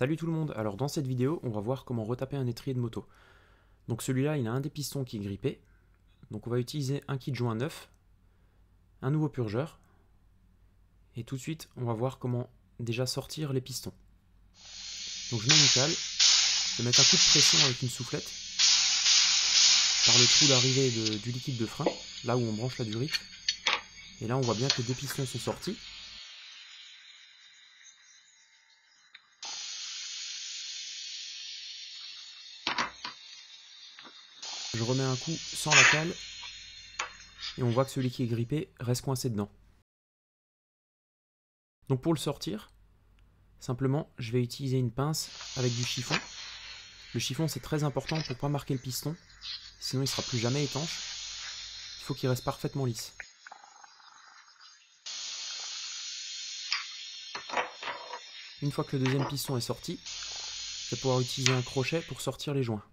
Salut tout le monde, alors dans cette vidéo on va voir comment retaper un étrier de moto. Donc celui-là il a un des pistons qui est grippé, donc on va utiliser un kit joint neuf, un nouveau purgeur, et tout de suite on va voir comment déjà sortir les pistons. Donc je mets une cale, je vais mettre un coup de pression avec une soufflette par le trou d'arrivée du liquide de frein, là où on branche la durite, et là on voit bien que les deux pistons sont sortis. Je remets un coup sans la cale et on voit que celui qui est grippé reste coincé dedans. Donc pour le sortir, simplement je vais utiliser une pince avec du chiffon. Le chiffon c'est très important pour ne pas marquer le piston, sinon il ne sera plus jamais étanche. Il faut qu'il reste parfaitement lisse. Une fois que le deuxième piston est sorti, je vais pouvoir utiliser un crochet pour sortir les joints.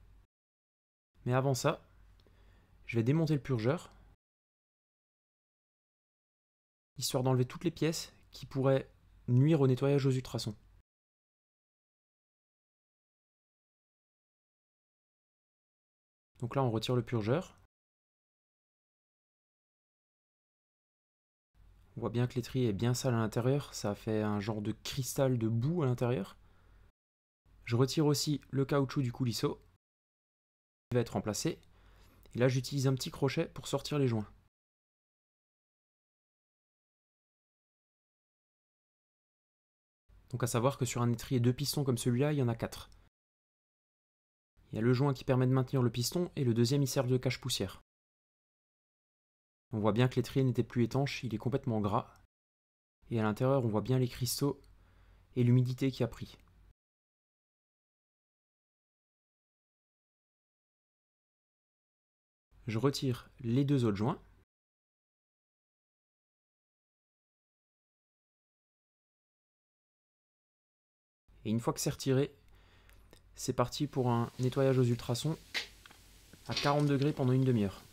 Mais avant ça, je vais démonter le purgeur, histoire d'enlever toutes les pièces qui pourraient nuire au nettoyage aux ultrasons. Donc là on retire le purgeur. On voit bien que l'étrier est bien sale à l'intérieur, ça fait un genre de cristal de boue à l'intérieur. Je retire aussi le caoutchouc du coulisseau, qui va être remplacé. Et là j'utilise un petit crochet pour sortir les joints. Donc à savoir que sur un étrier 2 pistons comme celui-là, il y en a 4. Il y a le joint qui permet de maintenir le piston et le deuxième il sert de cache-poussière. On voit bien que l'étrier n'était plus étanche, il est complètement gras. Et à l'intérieur on voit bien les cristaux et l'humidité qui a pris. Je retire les deux autres joints. Et une fois que c'est retiré, c'est parti pour un nettoyage aux ultrasons à 40 degrés pendant une demi-heure.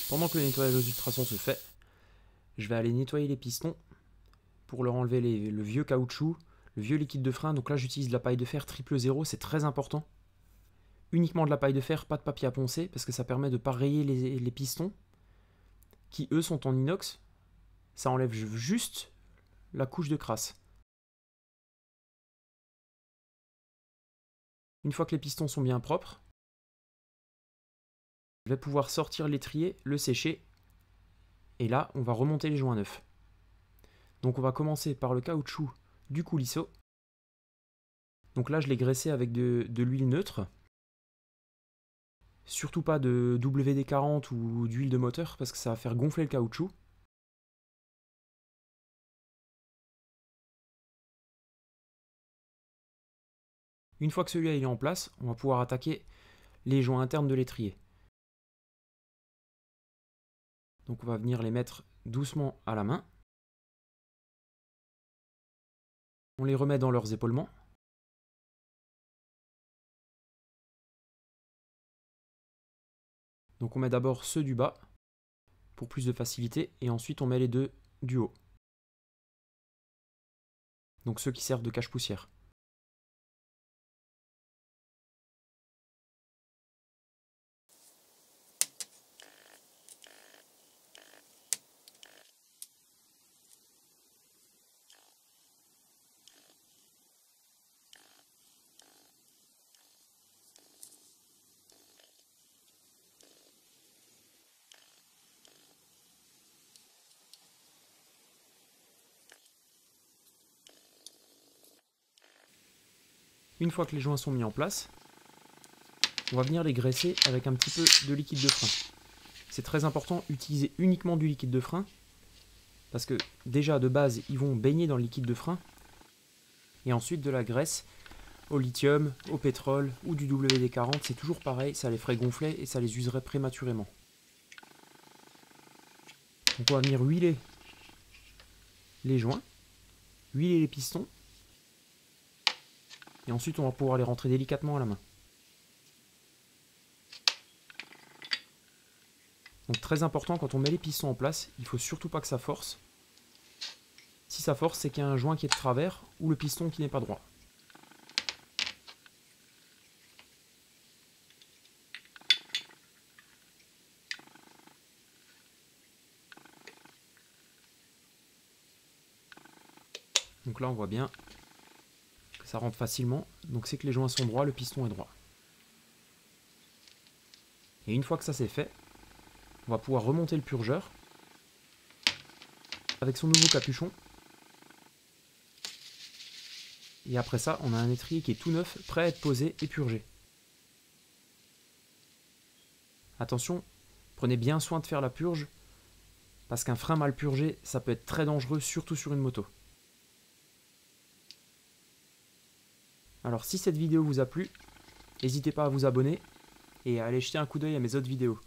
Pendant que le nettoyage aux ultrasons se fait, je vais aller nettoyer les pistons pour leur enlever le vieux caoutchouc, le vieux liquide de frein. Donc là j'utilise de la paille de fer 000, c'est très important. Uniquement de la paille de fer, pas de papier à poncer, parce que ça permet de ne pas rayer les pistons, qui eux sont en inox. Ça enlève juste la couche de crasse. Une fois que les pistons sont bien propres, je vais pouvoir sortir l'étrier, le sécher, et là on va remonter les joints neufs. Donc on va commencer par le caoutchouc du coulisseau. Donc là je l'ai graissé avec de l'huile neutre. Surtout pas de WD-40 ou d'huile de moteur parce que ça va faire gonfler le caoutchouc. Une fois que celui-là est en place, on va pouvoir attaquer les joints internes de l'étrier. Donc on va venir les mettre doucement à la main. On les remet dans leurs épaulements. Donc on met d'abord ceux du bas pour plus de facilité et ensuite on met les deux du haut. Donc ceux qui servent de cache-poussière. Une fois que les joints sont mis en place, on va venir les graisser avec un petit peu de liquide de frein. C'est très important, utiliser uniquement du liquide de frein, parce que déjà de base ils vont baigner dans le liquide de frein, et ensuite de la graisse au lithium, au pétrole ou du WD-40, c'est toujours pareil, ça les ferait gonfler et ça les userait prématurément. Donc on va venir huiler les joints, huiler les pistons. Et ensuite on va pouvoir les rentrer délicatement à la main. Donc très important, quand on met les pistons en place, il ne faut surtout pas que ça force. Si ça force, c'est qu'il y a un joint qui est de travers ou le piston qui n'est pas droit. Donc là on voit bien que ça rentre facilement, donc c'est que les joints sont droits, le piston est droit. Et une fois que ça c'est fait, on va pouvoir remonter le purgeur avec son nouveau capuchon. Et après ça, on a un étrier qui est tout neuf, prêt à être posé et purgé. Attention, prenez bien soin de faire la purge, parce qu'un frein mal purgé, ça peut être très dangereux, surtout sur une moto. Alors si cette vidéo vous a plu, n'hésitez pas à vous abonner et à aller jeter un coup d'œil à mes autres vidéos.